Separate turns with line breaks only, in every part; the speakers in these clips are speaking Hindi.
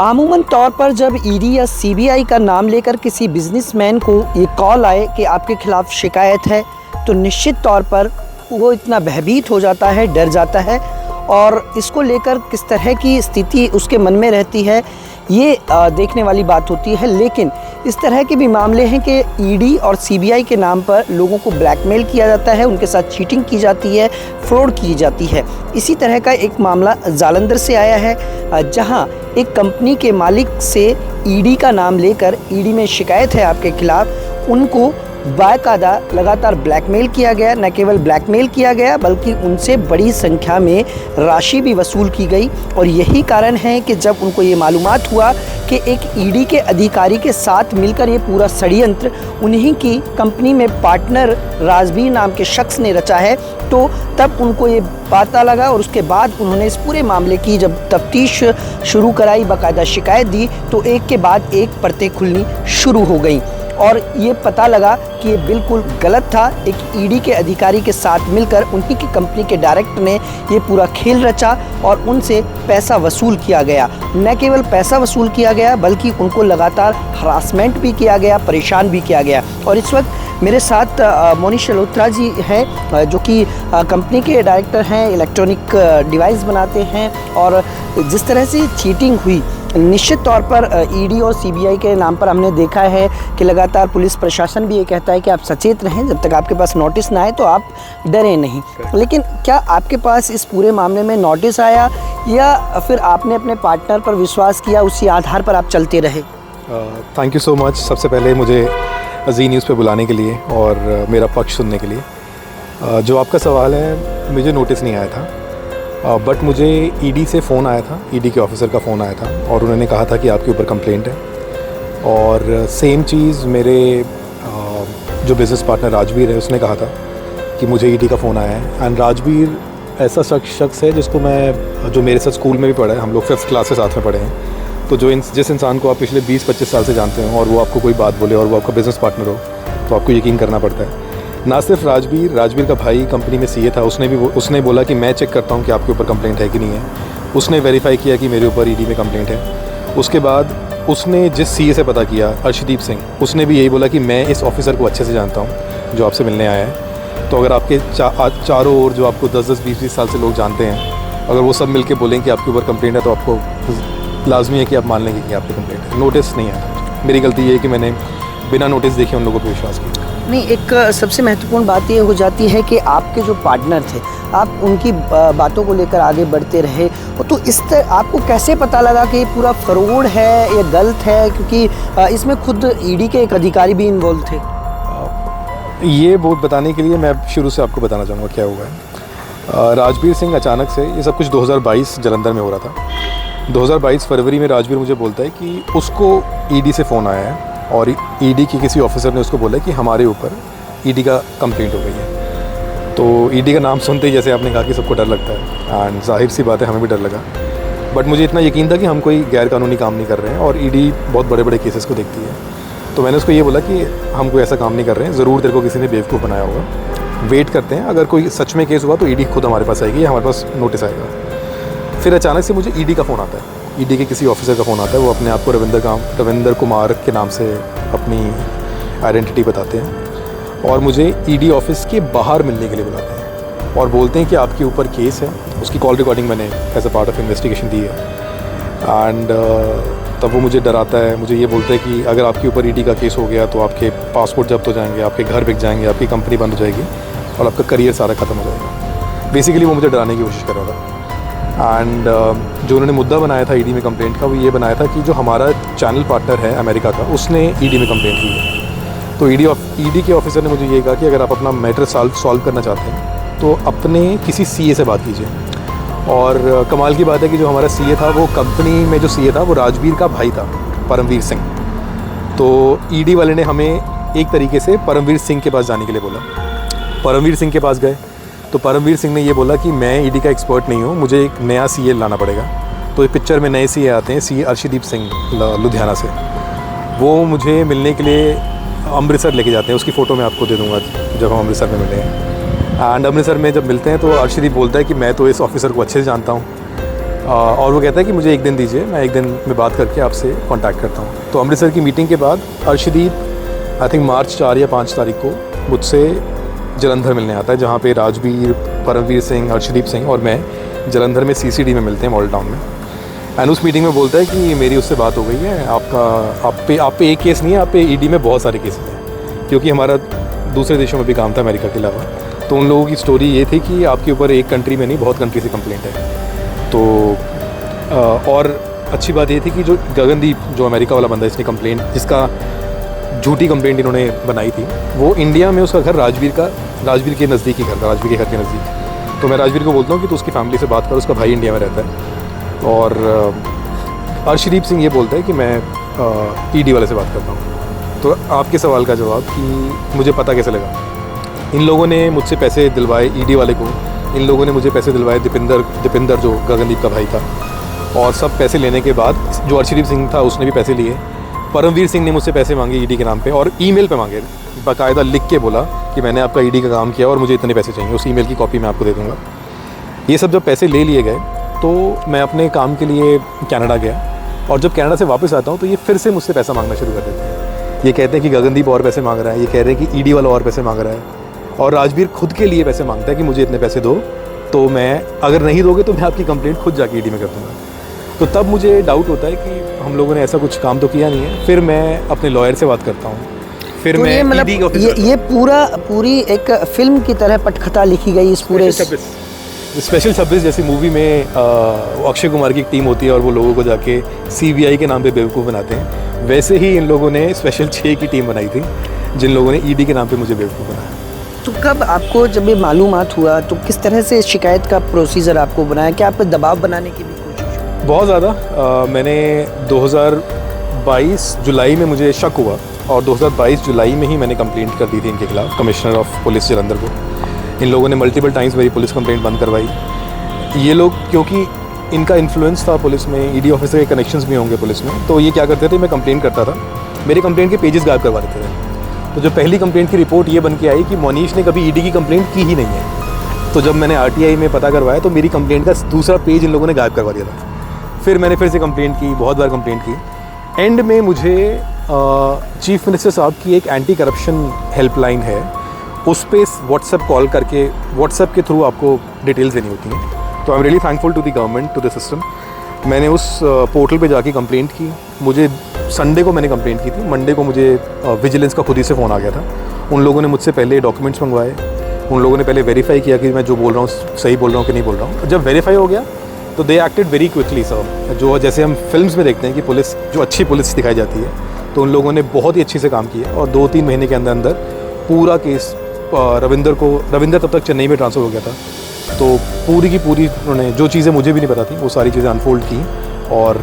आमूमन तौर पर जब ईडी या सीबीआई का नाम लेकर किसी बिजनेसमैन को ये कॉल आए कि आपके खिलाफ़ शिकायत है, तो निश्चित तौर पर वो इतना भयभीत हो जाता है, डर जाता है और इसको लेकर किस तरह की स्थिति उसके मन में रहती है ये देखने वाली बात होती है। लेकिन इस तरह के भी मामले हैं कि ईडी और सीबीआई के नाम पर लोगों को ब्लैकमेल किया जाता है, उनके साथ चीटिंग की जाती है, फ्रॉड की जाती है। इसी तरह का एक मामला जालंधर से आया है, जहां एक कंपनी के मालिक से ईडी का नाम लेकर ईडी में शिकायत है आपके खिलाफ़, उनको बाकायदा लगातार ब्लैकमेल किया गया। न केवल ब्लैकमेल किया गया बल्कि उनसे बड़ी संख्या में राशि भी वसूल की गई। और यही कारण है कि जब उनको ये मालूमात हुआ कि एक ईडी के अधिकारी के साथ मिलकर ये पूरा षड्यंत्र उन्हीं की कंपनी में पार्टनर राजवीर नाम के शख्स ने रचा है, तो तब उनको ये पता लगा और उसके बाद उन्होंने इस पूरे मामले की जब तफ्तीश शुरू कराई, बाकायदा शिकायत दी, तो एक के बाद एक परतें खुलनी शुरू हो गई और ये पता लगा कि ये बिल्कुल गलत था। एक ईडी के अधिकारी के साथ मिलकर उन्हीं की कंपनी के डायरेक्टर ने ये पूरा खेल रचा और उनसे पैसा वसूल किया गया। न केवल पैसा वसूल किया गया बल्कि उनको लगातार हरासमेंट भी किया गया, परेशान भी किया गया। और इस वक्त मेरे साथ मोनिश शल्होत्रा जी हैं, जो कि कंपनी के डायरेक्टर हैं, इलेक्ट्रॉनिक डिवाइस बनाते हैं। और जिस तरह से चीटिंग हुई, निश्चित तौर पर ईडी और सीबीआई के नाम पर हमने देखा है कि लगातार पुलिस प्रशासन भी ये कहता है कि आप सचेत रहें, जब तक आपके पास नोटिस ना आए तो आप डरें नहीं। लेकिन क्या आपके पास इस पूरे मामले में नोटिस आया या फिर आपने अपने पार्टनर पर विश्वास किया, उसी आधार पर आप चलते रहे?
थैंक यू सो मच सबसे पहले मुझे जी न्यूज़ पे बुलाने के लिए और मेरा पक्ष सुनने के लिए। जो आपका सवाल है, मुझे नोटिस नहीं आया था, बट मुझे ईडी से फ़ोन आया था, ईडी के ऑफिसर का फ़ोन आया था और उन्होंने कहा था कि आपके ऊपर कंप्लेंट है। और सेम चीज़ मेरे जो बिज़नेस पार्टनर राजवीर है उसने कहा था कि मुझे ईडी का फ़ोन आया है। एंड राजवीर ऐसा शख्स है जिसको मैं, जो मेरे साथ स्कूल में भी पढ़ा है, हम लोग 5th क्लास से साथ में पढ़े हैं। तो जिस इंसान को आप पिछले 20-25 साल से जानते हैं और वो आपको कोई बात बोले और वो आपका बिज़नेस पार्टनर हो, तो आपको यकीन करना पड़ता है। ना सिर्फ राजवीर का भाई कंपनी में सीए था, उसने बोला कि मैं चेक करता हूँ कि आपके ऊपर कंप्लेंट है कि नहीं है। उसने वेरीफाई किया कि मेरे ऊपर ईडी में कंप्लेंट है। उसके बाद उसने जिस सीए से पता किया, अर्शदीप सिंह, उसने भी यही बोला कि मैं इस ऑफिसर को अच्छे से जानता हूँ जो आपसे मिलने आया है। तो अगर आपके चारों ओर जो आपको 10-10, 20-20 साल से लोग जानते हैं, अगर वो सब मिल के बोलें कि आपके ऊपर कंप्लेंट है, तो आपको लाजमी है कि आप मान लेंगे कि आपकी कंप्लेंट है। नोटिस नहीं आया। मेरी गलती ये है कि मैंने बिना नोटिस देखे उन लोगों पर विश्वास किया।
नहीं, एक सबसे महत्वपूर्ण बात ये हो जाती है कि आपके जो पार्टनर थे, आप उनकी बातों को लेकर आगे बढ़ते रहे, तो इस तरह आपको कैसे पता लगा कि ये पूरा फ्रॉड है या गलत है? क्योंकि इसमें खुद ईडी के एक अधिकारी भी इन्वॉल्व थे।
ये बहुत बताने के लिए मैं शुरू से आपको बताना चाहूँगा क्या हुआ है। राजवीर सिंह अचानक से, ये सब कुछ 2022 जलंधर में हो रहा था। 2022 फरवरी में राजवीर मुझे बोलता है कि उसको ईडी से फ़ोन आया है और ईडी के किसी ऑफिसर ने उसको बोला कि हमारे ऊपर ईडी का कंप्लेंट हो गई है। तो ईडी का नाम सुनते ही, जैसे आपने कहा, कि सबको डर लगता है, एंड जाहिर सी बात है हमें भी डर लगा। बट मुझे इतना यकीन था कि हम कोई गैर कानूनी काम नहीं कर रहे हैं और ईडी बहुत बड़े बड़े केसेस को देखती है। तो मैंने उसको ये बोला कि हम कोई ऐसा काम नहीं कर रहे हैं, ज़रूर तेरे को किसी ने बेवकूफ़ बनाया होगा, वेट करते हैं, अगर कोई सच में केस हुआ तो ईडी खुद हमारे पास आएगी, हमारे पास नोटिस आएगा। फिर अचानक से मुझे ईडी का फ़ोन आता है, ईडी के किसी ऑफिसर का फ़ोन आता है। वो अपने आप को रविंदर कुमार के नाम से अपनी आइडेंटिटी बताते हैं और मुझे ईडी ऑफिस के बाहर मिलने के लिए बुलाते हैं और बोलते हैं कि आपके ऊपर केस है। उसकी कॉल रिकॉर्डिंग मैंने as a part of investigation दी है। एंड तब वो मुझे डराता है, मुझे ये बोलता है कि अगर आपके ऊपर ईडी का केस हो गया तो आपके पासपोर्ट जब्त हो जाएंगे, आपके घर बिक जाएंगे, आपकी कंपनी बंद हो जाएगी और आपका करियर सारा ख़त्म हो जाएगा। बेसिकली वो मुझे डराने की कोशिश कर रहा था। एंड जो उन्होंने मुद्दा बनाया था ईडी में कंप्लेंट का, वो ये बनाया था कि जो हमारा चैनल पार्टनर है अमेरिका का, उसने ईडी में कंप्लेंट की है। तो ईडी के ऑफिसर ने मुझे ये कहा कि अगर आप अपना मैटर सॉल्व करना चाहते हैं तो अपने किसी सीए से बात कीजिए। और कमाल की बात है कि जो हमारा सीए था, वो कंपनी में जो सीए था वो राजवीर का भाई था, परमवीर सिंह। तो ईडी वाले ने हमें एक तरीके से परमवीर सिंह के पास जाने के लिए बोला। परमवीर सिंह के पास गए तो परमवीर सिंह ने ये बोला कि मैं ईडी का एक्सपर्ट नहीं हूँ, मुझे एक नया सीए लाना पड़ेगा। तो पिक्चर में नए सीए आते हैं, सीए अर्शदीप सिंह लुधियाना से। वो मुझे मिलने के लिए अमृतसर लेके जाते हैं, उसकी फ़ोटो मैं आपको दे दूँगा जब हम अमृतसर में मिले हैं। एंड अमृतसर में जब मिलते हैं तो अर्शदीप बोलता है कि मैं तो इस ऑफिसर को अच्छे से जानता हूँ, और वो कहता है कि मुझे एक दिन दीजिए, मैं एक दिन में बात करके आपसे कांटेक्ट करता हूँ। तो अमृतसर की मीटिंग के बाद अर्शदीप आई थिंक मार्च 4 या 5 तारीख को मुझसे जलंधर मिलने आता है, जहाँ पे राजवीर, परमवीर सिंह, अर्शदीप सिंह और मैं जलंधर में CCD में मिलते हैं, मॉडल टाउन में। एंड उस मीटिंग में बोलता है कि मेरी उससे बात हो गई है, आप पे एक केस नहीं है, आप पे ED में बहुत सारे केसेस हैं, क्योंकि हमारा दूसरे देशों में भी काम था अमेरिका के अलावा। तो उन लोगों की स्टोरी ये थी कि आपके ऊपर एक कंट्री में नहीं, बहुत कंट्री से कंप्लेंट है। तो और अच्छी बात ये थी कि जो गगनदीप, जो अमेरिका वाला बंदा, इसने कंप्लेंट, जिसका झूठी कंप्लेंट इन्होंने बनाई थी, वो इंडिया में, उसका घर राजवीर के नज़दीक ही घर था, राजवीर के घर के नज़दीक। तो मैं राजवीर को बोलता हूँ कि तू उसकी फैमिली से बात कर, उसका भाई इंडिया में रहता है। और अर्शदीप सिंह ये बोलता है कि मैं ED वाले से बात करता हूँ। तो आपके सवाल का जवाब कि मुझे पता कैसे लगा, इन लोगों ने मुझसे पैसे दिलवाए ED वाले को, इन लोगों ने मुझे पैसे दिलवाए दीपिंदर जो गगनदीप का भाई था, और सब पैसे लेने के बाद जो अर्शदीप सिंह था उसने भी पैसे लिए, परमवीर सिंह ने मुझसे पैसे मांगे ED के नाम पे, और ईमेल पे मांगे, बाकायदा लिख के बोला कि मैंने आपका ED का काम किया और मुझे इतने पैसे चाहिए। उस ईमेल की कॉपी मैं आपको दे दूँगा। ये सब जब पैसे ले लिए गए तो मैं अपने काम के लिए कनाडा गया, और जब कनाडा से वापस आता हूँ तो ये फिर से मुझसे पैसा मांगना शुरू कर देते हैं। ये कहते हैं कि गगनदीप और पैसे मांग रहा है, ये कह रहे हैं कि ED वाला और पैसे मांग रहा है, और राजवीर खुद के लिए पैसे मांगता है कि मुझे इतने पैसे दो, तो मैं, अगर नहीं दोगे तो मैं आपकी कंप्लेंट खुद जाके ED में कर दूँगा। तो तब मुझे डाउट होता है कि हम लोगों ने ऐसा कुछ काम तो किया नहीं है। फिर मैं अपने लॉयर से बात करता हूँ, फिर
तो
मैं
ये मतलब
ED ऑफिस
ये पूरी एक फिल्म की तरह पटकथा लिखी गई इस पूरे
स्पेशल 26 जैसी मूवी में अक्षय कुमार की एक टीम होती है और वो लोगों को जाके CBI के नाम पे बेवकूफ़ बनाते हैं, वैसे ही इन लोगों ने स्पेशल 6 की टीम बनाई थी, जिन लोगों ने ED के नाम पे मुझे बेवकूफ़ बनाया।
तो कब आपको जब ये मालूमात हुआ तो किस तरह से शिकायत का प्रोसीजर आपको बनाया, क्या आप पे दबाव बनाने की भी कोशिश?
बहुत ज़्यादा। मैंने 2022 जुलाई में मुझे शक हुआ, और 2022 जुलाई में ही मैंने कंप्लेंट कर दी थी इनके खिलाफ कमिश्नर ऑफ पुलिस जलंधर को। इन लोगों ने मल्टीपल टाइम्स मेरी पुलिस कंप्लेंट बंद करवाई। ये लोग, क्योंकि इनका इन्फ्लुएंस था पुलिस में, ED ऑफिसर के कनेक्शंस भी होंगे पुलिस में, तो ये क्या करते थे, मैं कंप्लेंट करता था, मेरे कंप्लेंट के पेजेस गायब करवा देते थे। तो जो पहली कंप्लेंट की रिपोर्ट ये बन के आई कि मोनीश ने कभी ED की कंप्लेंट की ही नहीं है। तो जब मैंने RTI में पता करवाया तो मेरी कंप्लेंट का दूसरा पेज इन लोगों ने गायब करवा दिया था। फिर मैंने फिर से कंप्लेंट की, बहुत बार कंप्लेंट की। एंड में मुझे चीफ मिनिस्टर साहब की एक एंटी करप्शन हेल्पलाइन है, उस पर व्हाट्सएप कॉल करके, व्हाट्सएप के थ्रू आपको डिटेल्स देनी होती हैं। तो I am really thankful to the government, to the system. मैंने उस पोर्टल पे जाके कंप्लेंट की। मुझे संडे को मैंने कंप्लेंट की थी, मंडे को मुझे विजिलेंस का खुद ही से फ़ोन आ गया था। उन लोगों ने मुझसे पहले डॉक्यूमेंट्स मंगवाए, उन लोगों ने पहले वेरीफाई किया कि मैं जो बोल रहा हूँ सही बोल रहा हूँ कि नहीं बोल रहा हूँ। जब वेरीफाई हो गया तो दे एक्टेड वेरी क्विकली सर। जो जैसे हम फिल्म्स में देखते हैं कि पुलिस, जो अच्छी पुलिस दिखाई जाती है, तो उन लोगों ने बहुत ही अच्छे से काम किया, और 2-3 महीने के अंदर अंदर पूरा केस रविंदर तब तक चेन्नई में ट्रांसफ़र हो गया था। तो पूरी की पूरी उन्होंने जो चीज़ें मुझे भी नहीं पता थी वो सारी चीज़ें अनफोल्ड की, और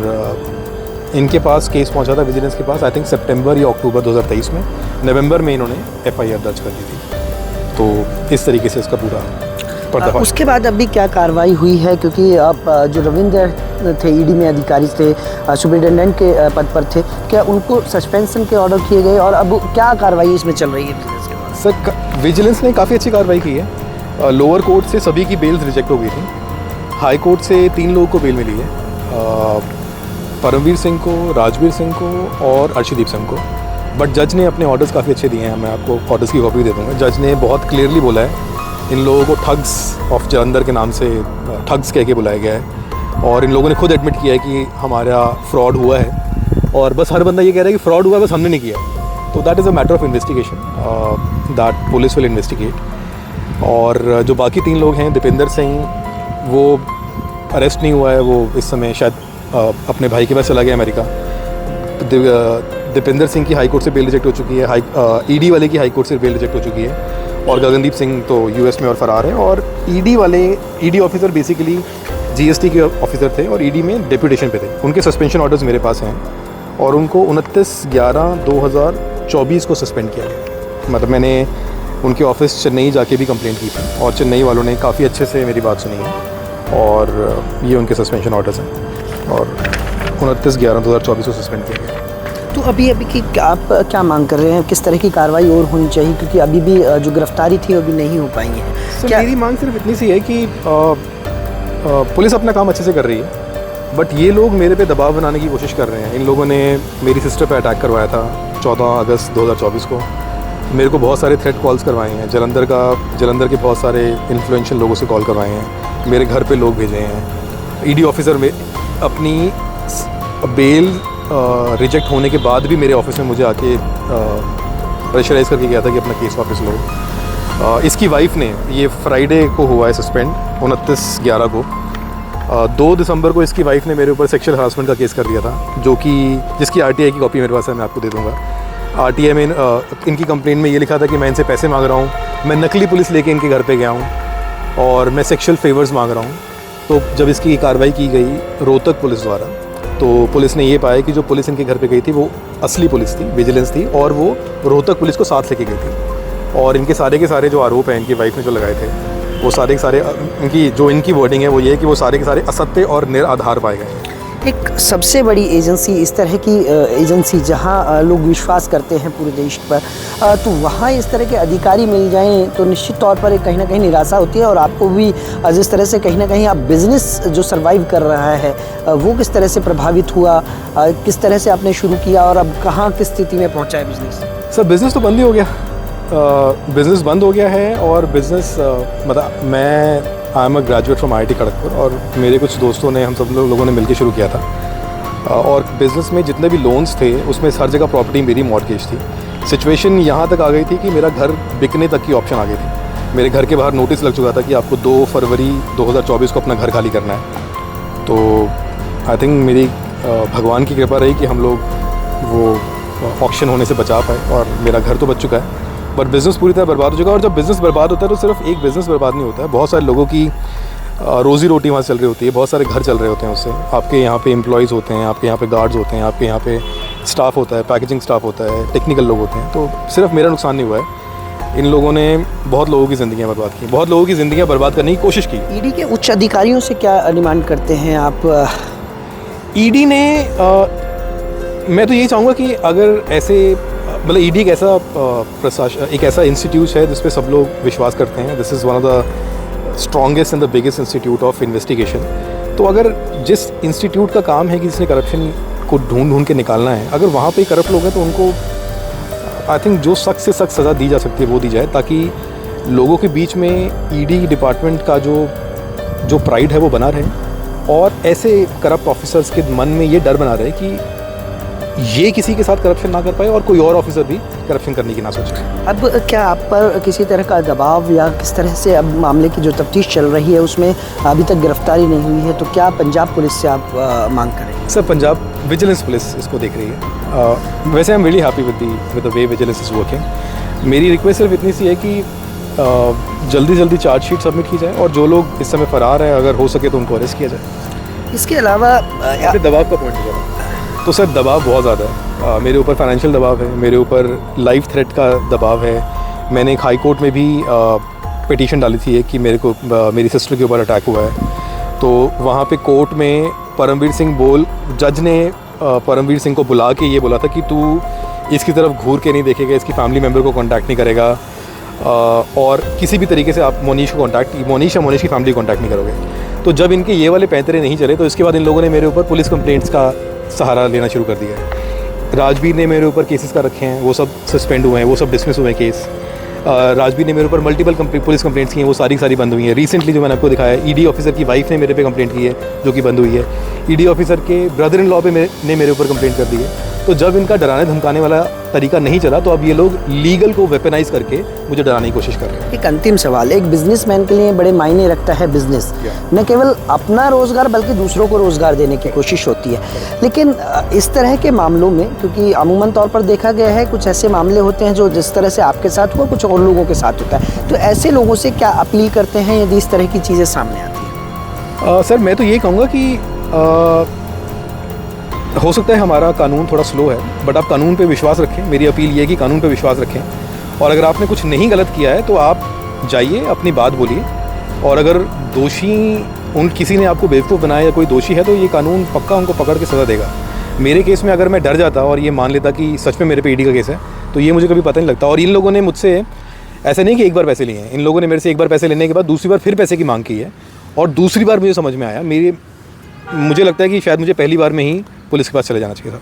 इनके पास केस पहुंचा था विजिलेंस के पास आई थिंक सितंबर या अक्टूबर 2023 में। नवंबर में इन्होंने FIR दर्ज कर दी थी। तो इस तरीके से इसका पूरा पर्दाफाश।
उसके बाद अभी क्या कार्रवाई हुई है, क्योंकि आप जो रविंदर थे ED में अधिकारी थे, सुपरिटेंडेंट के पद पर थे, क्या उनको सस्पेंशन के ऑर्डर किए गए, और अब क्या कार्रवाई इसमें चल रही है?
सर, विजिलेंस ने काफ़ी अच्छी कार्रवाई की है। लोअर कोर्ट से सभी की बेल्स रिजेक्ट हो गई थी, हाई कोर्ट से 3 लोगों को बेल मिली है, परमवीर सिंह को, राजवीर सिंह को और अर्शदीप सिंह को। बट जज ने अपने ऑर्डर्स काफ़ी अच्छे दिए हैं, मैं आपको ऑर्डर्स की कॉपी दे दूँगा। जज ने बहुत क्लियरली बोला है इन लोगों को ठग्स ऑफ जलंधर के नाम से ठग्स कह के बुलाया गया है, और इन लोगों ने खुद एडमिट किया है कि हमारा फ्रॉड हुआ है, और बस हर बंदा ये कह रहा है कि फ्रॉड हुआ है, बस हमने नहीं किया। तो that is a matter of investigation, that police will investigate. और जो बाकी 3 लोग हैं, दीपिंदर सिंह, वो अरेस्ट नहीं हुआ है, वो इस समय शायद अपने भाई के पास चला गया अमेरिका। दीपिंदर सिंह की हाई कोर्ट से बेल रिजेक्ट हो चुकी है, ED वाले की हाई कोर्ट से बेल रिजेक्ट हो चुकी है, और गगनदीप सिंह तो US में और फरार है। और ED ऑफिसर बेसिकली GST के ऑफिसर थे और ED में डेप्यूटेशन पे थे। उनके सस्पेंशन ऑर्डर्स मेरे पास हैं, और उनको 29/11/2024 को सस्पेंड किया गया। मतलब मैंने उनके ऑफिस चेन्नई जाके भी कंप्लेंट की थी, और चेन्नई वालों ने काफ़ी अच्छे से मेरी बात सुनी है, और ये उनके सस्पेंशन ऑर्डर्स हैं, और 29/11/2024 को सस्पेंड किया गया।
तो अभी की आप क्या मांग कर रहे हैं, किस तरह की कार्रवाई और होनी चाहिए, क्योंकि अभी भी जो गिरफ्तारी थी वो भी नहीं हो पाई है?
क्या मेरी मांग सिर्फ इतनी सी है कि पुलिस अपना काम अच्छे से कर रही है, बट ये लोग मेरे पे दबाव बनाने की कोशिश कर रहे हैं। इन लोगों ने मेरी सिस्टर पे अटैक करवाया था 14 अगस्त 2024 को। मेरे को बहुत सारे थ्रेट कॉल्स करवाए हैं। जलंधर के बहुत सारे इन्फ्लुएंशियल लोगों से कॉल करवाए हैं। मेरे घर पे लोग भेजे हैं। ईडी ऑफिसर में अपनी बेल रिजेक्ट होने के बाद भी मेरे ऑफिस में मुझे आके प्रेशराइज़ करके गया था कि अपना केस वापस लो। इसकी वाइफ ने, ये फ्राइडे को हुआ है सस्पेंड, 29/11 को। 2 दिसंबर को इसकी वाइफ ने मेरे ऊपर सेक्सुअल हरासमेंट का केस कर दिया था, जिसकी आरटीआई की कॉपी मेरे पास है, मैं आपको दे दूंगा। आरटीआई में इनकी कंप्लेंट में ये लिखा था कि मैं इनसे पैसे मांग रहा हूँ, मैं नकली पुलिस लेके इनके घर पे गया हूँ और मैं सेक्सुअल फेवर्स मांग रहा हूँ। तो जब इसकी कार्रवाई की गई रोहतक पुलिस द्वारा, तो पुलिस ने ये पाया कि जो पुलिस इनके घर पे गई थी वो असली पुलिस थी, विजिलेंस थी, और वो रोहतक पुलिस को साथ लेके गई थी। और इनके सारे के सारे जो आरोप हैं इनकी वाइफ ने जो लगाए थे, वो सारे के सारे इनकी वर्डिंग है वो ये है कि वो सारे के सारे असत्य और निराधार पाए गए हैं।
एक सबसे बड़ी एजेंसी, इस तरह की एजेंसी जहां लोग विश्वास करते हैं पूरे देश पर, तो वहां इस तरह के अधिकारी मिल जाएं तो निश्चित तौर पर एक कहीं ना कहीं निराशा होती है। और आपको भी जिस तरह से कहीं ना कहीं आप बिज़नेस जो सर्वाइव कर रहा है वो किस तरह से प्रभावित हुआ, किस तरह से आपने शुरू किया और अब कहाँ किस स्थिति में पहुँचा है बिज़नेस?
सर बिज़नेस तो बंद ही हो गया। बिज़नेस बंद हो गया है। और बिज़नेस मतलब मैं I am a graduate from IIT Kharagpur, और मेरे कुछ दोस्तों ने, हम सब लोगों ने मिलकर शुरू किया था। और बिज़नेस में जितने भी लोन्स थे उसमें हर जगह प्रॉपर्टी मेरी मॉर्गेज थी। सिचुएशन यहाँ तक आ गई थी कि मेरा घर बिकने तक की ऑप्शन आ गई थी। मेरे घर के बाहर नोटिस लग चुका था कि आपको 2 फरवरी 2024 को अपना घर खाली करना है। तो आई थिंक मेरी भगवान की कृपा रही कि हम लोग वो ऑक्शन होने से बचा पाए और मेरा घर तो बच चुका है, बट बिज़नेस पूरी तरह बर्बाद हो चुका है। और जब बिज़नेस बर्बाद होता है तो सिर्फ एक बिज़नेस बर्बाद नहीं होता है, बहुत सारे लोगों की रोज़ी रोटी वहाँ चल रही होती है, बहुत सारे घर चल रहे होते हैं उससे। आपके यहाँ पे एम्प्लॉयज़ होते हैं, आपके यहाँ पे गार्ड्स होते हैं, आपके यहाँ पे स्टाफ होता है, पैकेजिंग स्टाफ होता है, टेक्निकल लोग होते हैं। तो सिर्फ मेरा नुकसान नहीं हुआ है, इन लोगों ने बहुत लोगों की ज़िंदगियाँ बर्बाद की, बहुत लोगों की ज़िंदगियाँ बर्बाद करने की कोशिश की।
ईडी के उच्च अधिकारियों से क्या डिमांड करते हैं आप?
ईडी ने मैं तो यही चाहूँगा कि अगर ऐसे मतलब ईडी एक ऐसा प्रशासन, एक ऐसा इंस्टीट्यूट है जिस पे सब लोग विश्वास करते हैं। This is one of the strongest and the biggest institute of investigation. तो अगर जिस इंस्टीट्यूट का काम है कि जिसने करप्शन को ढूंढ के निकालना है, अगर वहाँ पे करप्ट लोग हैं तो उनको आई थिंक जो सख्त से सख्त सज़ा दी जा सकती है वो दी जाए, ताकि लोगों के बीच में ईडी डिपार्टमेंट का जो प्राइड है वो बना रहे, और ऐसे करप्ट ऑफिसर्स के मन में ये डर बना रहे कि ये किसी के साथ करप्शन ना कर पाए और कोई और ऑफिसर भी करप्शन करने की ना सोचे।
अब क्या आप पर किसी तरह का दबाव या किस तरह से अब मामले की जो तफ्तीश चल रही है उसमें अभी तक गिरफ्तारी नहीं हुई है, तो क्या पंजाब पुलिस से आप मांग करेंगे?
सर पंजाब विजिलेंस पुलिस इसको देख रही है। वैसे आई am really happy with the way vigilance is working. मेरी रिक्वेस्ट सिर्फ इतनी सी है कि जल्दी जल्दी चार्जशीट सबमिट की जाए, और जो लोग इस समय फ़रार हैं अगर हो सके तो उनको अरेस्ट किया जाए।
इसके अलावा
दबाव का पॉइंट है तो सर दबाव बहुत ज़्यादा है। मेरे ऊपर फाइनेंशियल दबाव है, मेरे ऊपर लाइफ थ्रेट का दबाव है। मैंने एक हाई कोर्ट में भी पिटीशन डाली थी कि मेरी सिस्टर के ऊपर अटैक हुआ है। तो वहाँ पे कोर्ट में जज ने परमवीर सिंह को बुला के ये बोला था कि तू इसकी तरफ घूर के नहीं देखेगा, इसकी फैमिली मेम्बर को कॉन्टैक्ट नहीं करेगा, और किसी भी तरीके से आप मोनीश की फैमिली को कॉन्टैक्ट नहीं करोगे। तो जब इनके ये वाले पैंतरे नहीं चले तो इसके बाद इन लोगों ने मेरे ऊपर पुलिस कंप्लेंट्स का सहारा लेना शुरू कर दिया है। राजवीर ने मेरे ऊपर केसेस का रखे हैं, वो सब सस्पेंड हुए हैं, वो सब डिसमिस हुए हैं केस। राजवीर ने मेरे ऊपर मल्टीपल पुलिस कंप्लेंट्स की हैं, वो सारी बंद हुई हैं। रिसेंटली जो मैंने आपको दिखाया है, ईडी ऑफिसर की वाइफ ने मेरे पे कंप्लेंट की है जो कि बंद हुई है। ईडी ऑफिसर के ब्रदर इन लॉ पे ने मेरे ऊपर कंप्लेंट कर दी है। तो जब इनका डराने धमकाने वाला तरीका नहीं चला तो अब ये लोग लीगल को वेपनाइज करके मुझे डराने की कोशिश कर रहे हैं।
एक अंतिम सवाल, एक बिजनेसमैन के लिए बड़े मायने रखता है बिजनेस, न केवल अपना रोजगार बल्कि दूसरों को रोजगार देने की कोशिश होती है। लेकिन इस तरह के मामलों में, क्योंकि अमूमन तौर पर देखा गया है कुछ ऐसे मामले होते हैं जो जिस तरह से आपके साथ हुआ कुछ और लोगों के साथ होता है, तो ऐसे लोगों से क्या अपील करते हैं यदि इस तरह की चीज़ें सामने आती हैं?
सर मैं तो ये कहूँगा कि हो सकता है हमारा कानून थोड़ा स्लो है, बट आप कानून पे विश्वास रखें। मेरी अपील ये है कि कानून पे विश्वास रखें, और अगर आपने कुछ नहीं गलत किया है तो आप जाइए अपनी बात बोलिए, और अगर किसी ने आपको बेवकूफ़ बनाया या कोई दोषी है तो ये कानून पक्का उनको पकड़ के सज़ा देगा। मेरे केस में अगर मैं डर जाता और ये मान लेता कि सच में मेरे पे ईडी का केस है तो ये मुझे कभी पता नहीं लगता। और इन लोगों ने मुझसे ऐसा नहीं कि एक बार पैसे लिए हैं, इन लोगों ने मेरे से एक बार पैसे लेने के बाद दूसरी बार फिर पैसे की मांग की है, और दूसरी बार मुझे समझ में आया मुझे लगता है कि शायद मुझे पहली बार में ही पुलिस के पास चले जाना चाहिए था।